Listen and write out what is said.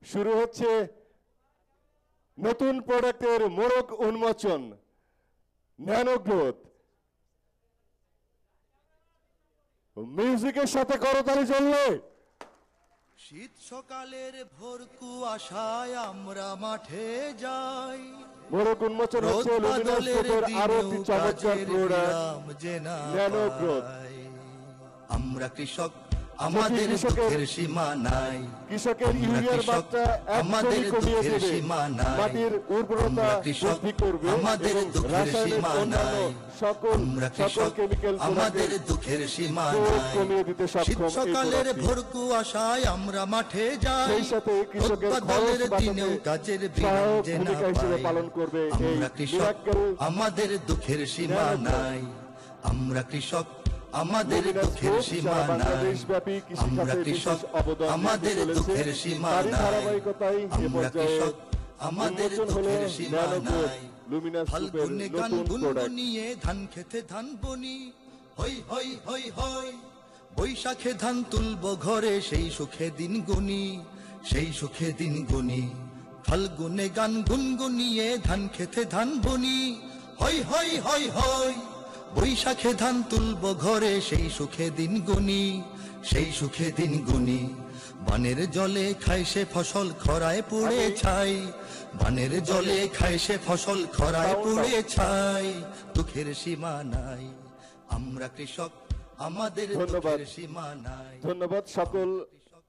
শুরু হচ্ছে নতুন প্রোডাক্টের মোড়ক উন্মোচন, ন্যানো গ্রোথ। মিউজিকের সাথে করতালি চললে। শীত সকালের ভোর কুয়াশায় আমরা মাঠে যাই, মোড়ক উন্মোচন হচ্ছে লুমিনাস গ্রুপের আরো একটি চমৎকার প্রোডাক্ট ন্যানো গ্রোথ। আমরা কৃষক, আমাদের দুঃখের সীমা নাই। কৃষকের ইউরিয়ার মাত্রা আমাদের কমিয়ে দুঃখের দেবে, সীমা নাই। মাটির উর্বরতা বৃদ্ধি করবে, আমাদের দুঃখের সীমা নাই। সকল কেমিক্যাল আমাদের দুঃখের সীমা নাই। কমিয়ে দিতে সক্ষম। সকালের ভোর কুয়াশায় আমরা মাঠে যাই, সেই সাথে কৃষকের খরচ বাঁচাতে কাজের সহায়ক ভূমিকা হিসেবে পালন করবে এই মিরাক্কেল। আমাদের দুঃখের সীমা নাই। আমরা কৃষক, আমাদের দুঃখের সীমা নাই। আমরা কৃষক, আমাদের দুঃখের সীমা নাই। আমরা কৃষক, আমাদের দুঃখের সীমা নাই। ফাল্গুনে গান গুনগুনিয়ে ধান খেতে ধান বনি, হই হই হই হই। বৈশাখে ধান তুলবো ঘরে, সেই সুখে দিন গুনি, সেই সুখে দিন গুনি। ফাল্গুনে গান গুনগুনিয়ে ধান খেতে ধান বনি, হই হই হই হই। বৈশাখে ধান তুলবো ঘরে, সেই সুখে দিন গুনি, সেই সুখে দিন গুনি। বানের জলে খায় সে ফসল খরায় পুড়ে ছাই, বানের জলে খায় সে ফসল খরায় পুড়ে ছাই। দুঃখের সীমা নাই। আমরা কৃষক, আমাদের দুঃখের সীমা নাই। ধন্যবাদ সকল